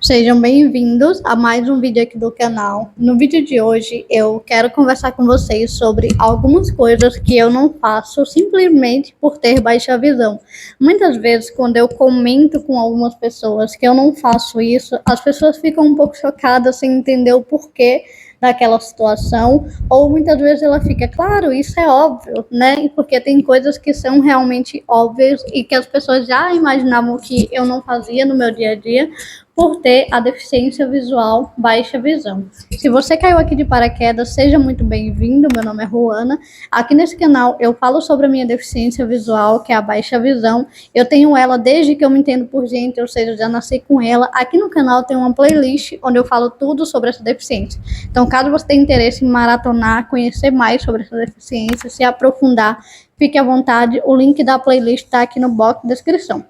Sejam bem-vindos a mais um vídeo aqui do canal. No vídeo de hoje eu quero conversar com vocês sobre algumas coisas que eu não faço simplesmente por ter baixa visão. Muitas vezes quando eu comento com algumas pessoas que eu não faço isso, as pessoas ficam um pouco chocadas sem entender o porquê daquela situação, ou muitas vezes ela fica, claro, isso é óbvio, né? Porque tem coisas que são realmente óbvias e que as pessoas já imaginavam que eu não fazia no meu dia a dia, por ter a deficiência visual baixa visão. Se você caiu aqui de paraquedas, seja muito bem-vindo. Meu nome é Ruana. Aqui nesse canal eu falo sobre a minha deficiência visual, que é a baixa visão. Eu tenho ela desde que eu me entendo por gente, ou seja, eu já nasci com ela. Aqui no canal tem uma playlist onde eu falo tudo sobre essa deficiência. Então, caso você tenha interesse em maratonar, conhecer mais sobre essa deficiência, se aprofundar, fique à vontade. O link da playlist está aqui no box de descrição.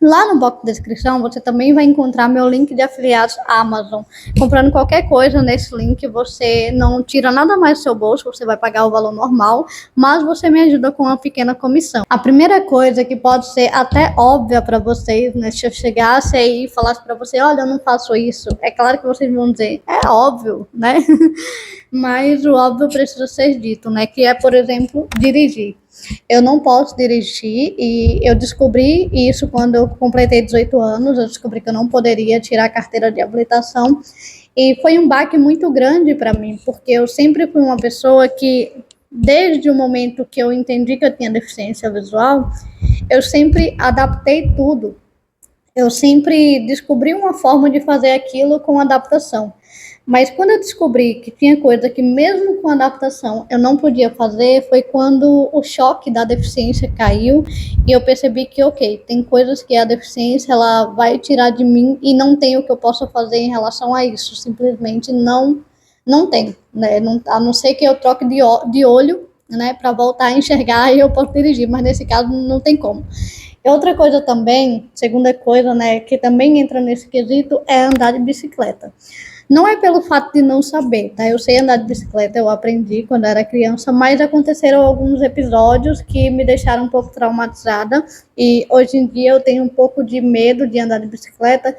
Lá no box de descrição, você também vai encontrar meu link de afiliados Amazon. Comprando qualquer coisa nesse link, você não tira nada mais do seu bolso, você vai pagar o valor normal, mas você me ajuda com uma pequena comissão. A primeira coisa que pode ser até óbvia para vocês, né? Se eu chegasse aí e falasse para você, olha, eu não faço isso, é claro que vocês vão dizer, é óbvio, né? Mas o óbvio precisa ser dito, né? Que é, por exemplo, dirigir. Eu não posso dirigir e eu descobri isso quando eu completei 18 anos, eu descobri que eu não poderia tirar a carteira de habilitação e foi um baque muito grande para mim, porque eu sempre fui uma pessoa que, desde o momento que eu entendi que eu tinha deficiência visual, eu sempre adaptei tudo. Eu sempre descobri uma forma de fazer aquilo com adaptação. Mas quando eu descobri que tinha coisa que mesmo com adaptação eu não podia fazer, foi quando o choque da deficiência caiu e eu percebi que, ok, tem coisas que a deficiência ela vai tirar de mim e não tem o que eu possa fazer em relação a isso. Simplesmente não tem, né? Não, a não ser que eu troque de olho, né, para voltar a enxergar e eu posso dirigir, mas nesse caso não tem como. Outra coisa também, segunda coisa, né, que também entra nesse quesito é andar de bicicleta. Não é pelo fato de não saber, tá? Eu sei andar de bicicleta, eu aprendi quando era criança, mas aconteceram alguns episódios que me deixaram um pouco traumatizada e hoje em dia eu tenho um pouco de medo de andar de bicicleta,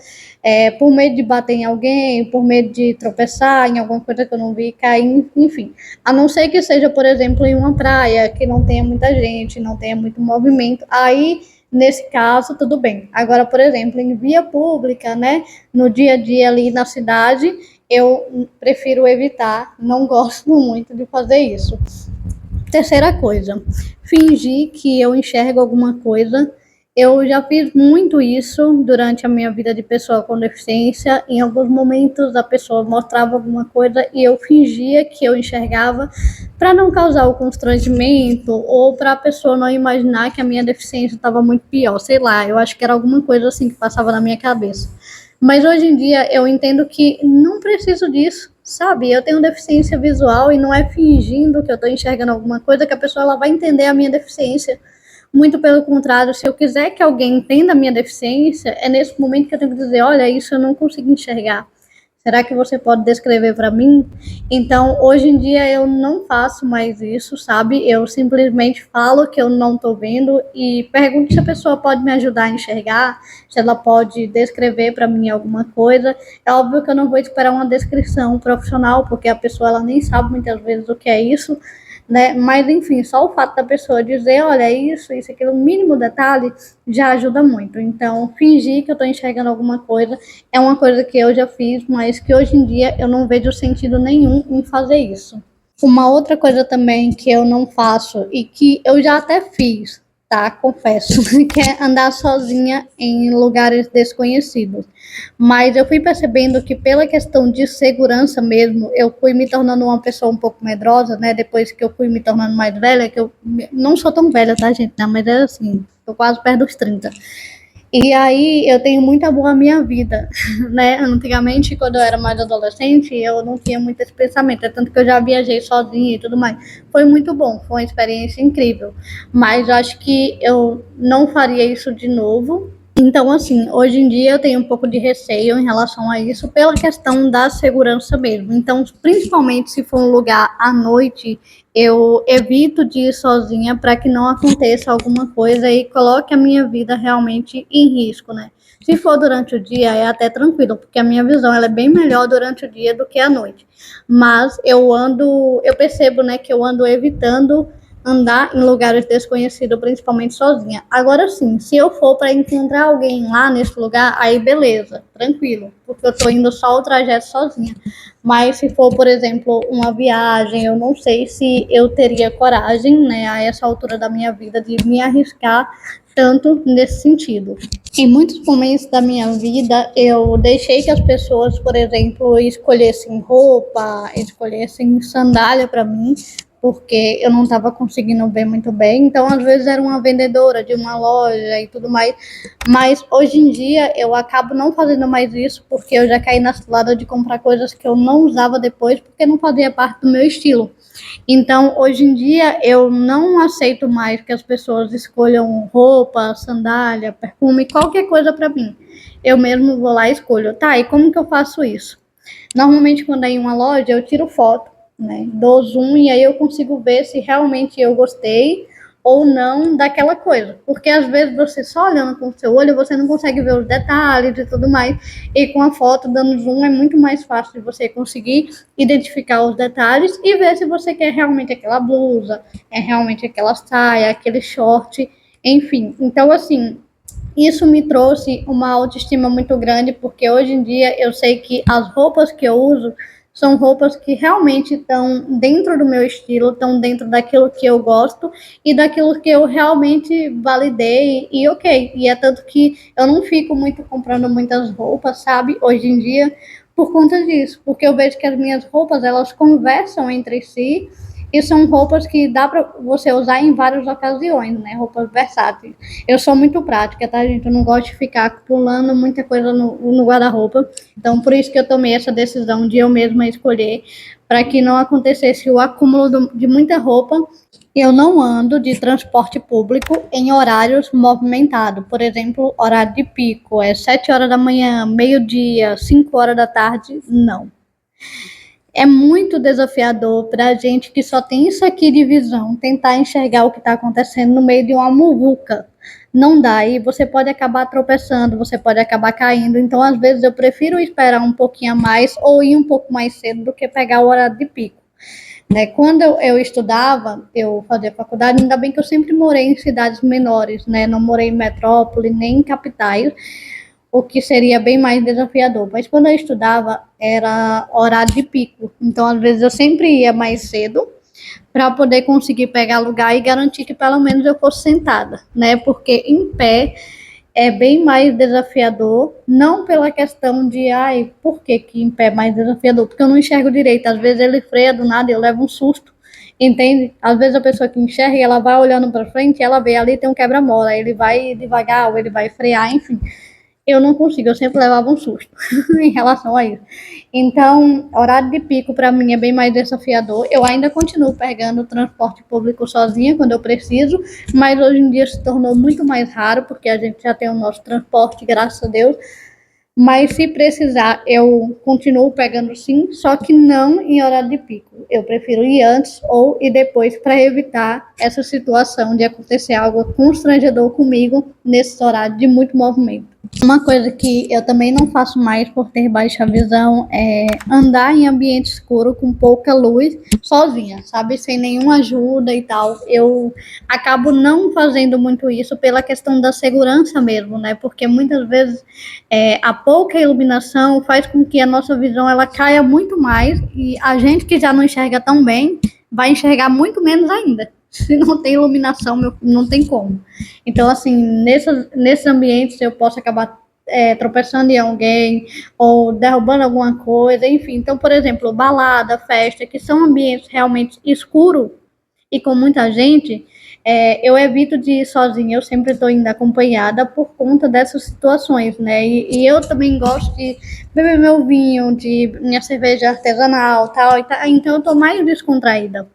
por medo de bater em alguém, por medo de tropeçar em alguma coisa que eu não vi, cair, enfim. A não ser que seja, por exemplo, em uma praia, que não tenha muita gente, não tenha muito movimento, aí nesse caso, tudo bem. Agora, por exemplo, em via pública, né, no dia a dia ali na cidade, eu prefiro evitar, não gosto muito de fazer isso. Terceira coisa, fingir que eu enxergo alguma coisa. Eu já fiz muito isso durante a minha vida de pessoa com deficiência. Em alguns momentos a pessoa mostrava alguma coisa e eu fingia que eu enxergava para não causar o constrangimento ou para a pessoa não imaginar que a minha deficiência estava muito pior. Sei lá, eu acho que era alguma coisa assim que passava na minha cabeça. Mas hoje em dia eu entendo que não preciso disso, sabe? Eu tenho deficiência visual e não é fingindo que eu estou enxergando alguma coisa que a pessoa ela vai entender a minha deficiência. Muito pelo contrário, se eu quiser que alguém entenda a minha deficiência, é nesse momento que eu tenho que dizer, olha, isso eu não consigo enxergar. Será que você pode descrever para mim? Então, hoje em dia eu não faço mais isso, sabe? Eu simplesmente falo que eu não estou vendo e pergunto se a pessoa pode me ajudar a enxergar, se ela pode descrever para mim alguma coisa. É óbvio que eu não vou esperar uma descrição profissional, porque a pessoa ela nem sabe muitas vezes o que é isso, né? Mas enfim, só o fato da pessoa dizer, olha, isso, aquilo, o mínimo detalhe já ajuda muito. Então, fingir que eu estou enxergando alguma coisa é uma coisa que eu já fiz, mas que hoje em dia eu não vejo sentido nenhum em fazer isso. Uma outra coisa também que eu não faço e que eu já até fiz, tá? Confesso, que é andar sozinha em lugares desconhecidos. Mas eu fui percebendo que pela questão de segurança mesmo, eu fui me tornando uma pessoa um pouco medrosa, né? Depois que eu fui me tornando mais velha, que eu não sou tão velha, tá, gente? Não, mas é assim, tô quase perto dos 30. E aí eu tenho muito amor à minha vida, né? Antigamente, quando eu era mais adolescente, eu não tinha muito esse pensamento, é tanto que eu já viajei sozinha e tudo mais. Foi muito bom, foi uma experiência incrível, mas eu acho que eu não faria isso de novo. Então, assim, hoje em dia eu tenho um pouco de receio em relação a isso, pela questão da segurança mesmo. Então, principalmente se for um lugar à noite, eu evito de ir sozinha para que não aconteça alguma coisa e coloque a minha vida realmente em risco, né? Se for durante o dia, é até tranquilo, porque a minha visão ela é bem melhor durante o dia do que à noite. Mas eu percebo, né, que eu ando evitando andar em lugares desconhecidos, principalmente sozinha. Agora sim, se eu for para encontrar alguém lá nesse lugar, aí beleza, tranquilo, porque eu tô indo só o trajeto sozinha. Mas se for, por exemplo, uma viagem, eu não sei se eu teria coragem, né, a essa altura da minha vida, de me arriscar tanto nesse sentido. Em muitos momentos da minha vida, eu deixei que as pessoas, por exemplo, escolhessem roupa, escolhessem sandália para mim, porque eu não estava conseguindo ver muito bem. Então, às vezes, era uma vendedora de uma loja e tudo mais. Mas hoje em dia, eu acabo não fazendo mais isso, porque eu já caí na cilada de comprar coisas que eu não usava depois, porque não fazia parte do meu estilo. Então, hoje em dia, eu não aceito mais que as pessoas escolham roupa, sandália, perfume, qualquer coisa para mim. Eu mesmo vou lá e escolho. Tá, e como que eu faço isso? Normalmente, quando é em uma loja, eu tiro foto, né? Dou zoom e aí eu consigo ver se realmente eu gostei ou não daquela coisa. Porque às vezes você só olhando com o seu olho, você não consegue ver os detalhes e tudo mais. E com a foto dando zoom é muito mais fácil de você conseguir identificar os detalhes e ver se você quer realmente aquela blusa, é realmente aquela saia, aquele short, enfim. Então, assim, isso me trouxe uma autoestima muito grande, porque hoje em dia eu sei que as roupas que eu uso são roupas que realmente estão dentro do meu estilo, estão dentro daquilo que eu gosto e daquilo que eu realmente validei e ok. E é tanto que eu não fico muito comprando muitas roupas, sabe, hoje em dia, por conta disso, porque eu vejo que as minhas roupas elas conversam entre si e são roupas que dá para você usar em várias ocasiões, né? Roupas versáteis. Eu sou muito prática, tá, gente? Eu não gosto de ficar pulando muita coisa no guarda-roupa. Então, por isso que eu tomei essa decisão de eu mesma escolher, para que não acontecesse o acúmulo de muita roupa. Eu não ando de transporte público em horários movimentados. Por exemplo, horário de pico, é 7 horas da manhã, meio-dia, 5 horas da tarde, não. É muito desafiador para a gente que só tem isso aqui de visão, tentar enxergar o que está acontecendo no meio de uma muvuca. Não dá, e você pode acabar tropeçando, você pode acabar caindo. Então, às vezes, eu prefiro esperar um pouquinho a mais ou ir um pouco mais cedo do que pegar o horário de pico. Né? Quando eu estudava, eu fazia faculdade, ainda bem que eu sempre morei em cidades menores, né? Não morei em metrópole, nem em capitais, o que seria bem mais desafiador. Mas quando eu estudava, era horário de pico. Então, às vezes, eu sempre ia mais cedo para poder conseguir pegar lugar e garantir que pelo menos eu fosse sentada, né? Porque em pé é bem mais desafiador, não pela questão de, ai, por que que em pé é mais desafiador? Porque eu não enxergo direito. Às vezes ele freia do nada e eu levo um susto. Entende? Às vezes a pessoa que enxerga, ela vai olhando para frente, ela vê ali tem um quebra-mola, ele vai devagar ou ele vai frear, enfim. Eu não consigo, eu sempre levava um susto em relação a isso. Então, horário de pico para mim é bem mais desafiador. Eu ainda continuo pegando o transporte público sozinha quando eu preciso, mas hoje em dia se tornou muito mais raro, porque a gente já tem o nosso transporte, graças a Deus. Mas se precisar, eu continuo pegando sim, só que não em horário de pico. Eu prefiro ir antes ou ir depois para evitar essa situação de acontecer algo constrangedor comigo nesse horário de muito movimento. Uma coisa que eu também não faço mais por ter baixa visão é andar em ambiente escuro com pouca luz sozinha, sabe? Sem nenhuma ajuda e tal. Eu acabo não fazendo muito isso pela questão da segurança mesmo, né? Porque muitas vezes a pouca iluminação faz com que a nossa visão ela caia muito mais e a gente que já não enxerga tão bem vai enxergar muito menos ainda. Se não tem iluminação, não tem como. Então, assim, nesses ambientes eu posso acabar tropeçando em alguém ou derrubando alguma coisa, enfim. Então, por exemplo, balada, festa, que são ambientes realmente escuros e com muita gente, eu evito de ir sozinha, eu sempre estou indo acompanhada por conta dessas situações, né? E eu também gosto de beber meu vinho, de minha cerveja artesanal, tal, e tal, então eu estou mais descontraída.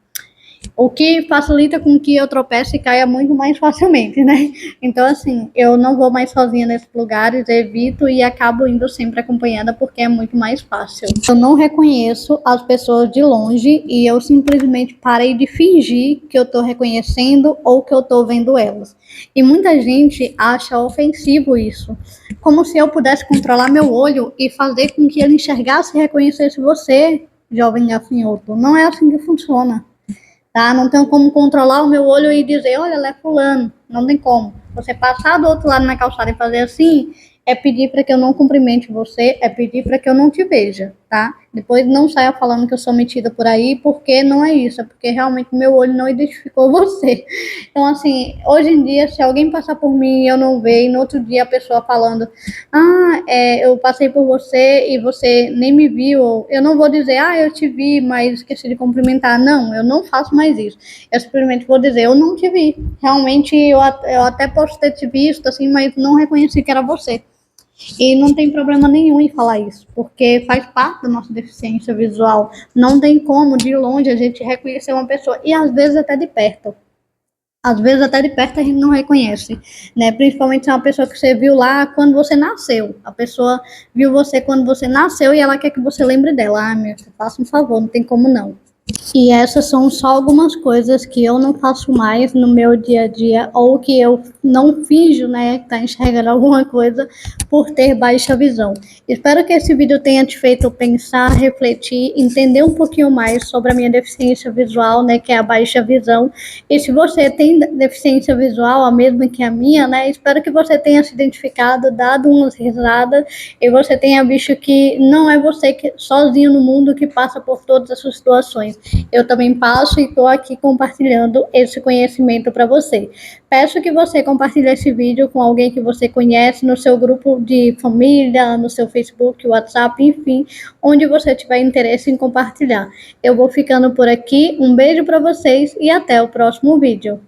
o que facilita com que eu tropece e caia muito mais facilmente, né? Então, assim, eu não vou mais sozinha nesses lugares, evito e acabo indo sempre acompanhada porque é muito mais fácil. Eu não reconheço as pessoas de longe e eu simplesmente parei de fingir que eu tô reconhecendo ou que eu tô vendo elas. E muita gente acha ofensivo isso, como se eu pudesse controlar meu olho e fazer com que ele enxergasse e reconhecesse você, jovem gafanhoto. Não é assim que funciona, tá? Não tenho como controlar o meu olho e dizer, olha, ela é fulano. Não tem como. Você passar do outro lado na calçada e fazer assim, é pedir para que eu não cumprimente você, é pedir para que eu não te veja, tá? Depois não saia falando que eu sou metida por aí, porque não é isso, é porque realmente meu olho não identificou você. Então, assim, hoje em dia, se alguém passar por mim e eu não ver, e no outro dia a pessoa falando, eu passei por você e você nem me viu, eu não vou dizer, eu te vi, mas esqueci de cumprimentar. Não, eu não faço mais isso. Eu simplesmente vou dizer, eu não te vi. Realmente, eu até posso ter te visto, assim, mas não reconheci que era você. E não tem problema nenhum em falar isso, porque faz parte da nossa deficiência visual. Não tem como, de longe, a gente reconhecer uma pessoa, e às vezes até de perto. Às vezes até de perto a gente não reconhece, né? Principalmente se é uma pessoa que você viu lá quando você nasceu. A pessoa viu você quando você nasceu e ela quer que você lembre dela. Meu, faça um favor, não tem como não. E essas são só algumas coisas que eu não faço mais no meu dia a dia, ou que eu não finjo, né, que tá enxergando alguma coisa por ter baixa visão. Espero que esse vídeo tenha te feito pensar, refletir, entender um pouquinho mais sobre a minha deficiência visual, né, que é a baixa visão. E se você tem deficiência visual, a mesma que a minha, né, espero que você tenha se identificado, dado umas risadas e você tenha visto que não é você que sozinho no mundo que passa por todas essas situações. Eu também passo e estou aqui compartilhando esse conhecimento para você. Peço que você compartilhe esse vídeo com alguém que você conhece, no seu grupo de família, no seu Facebook, WhatsApp, enfim, onde você tiver interesse em compartilhar. Eu vou ficando por aqui, um beijo para vocês e até o próximo vídeo.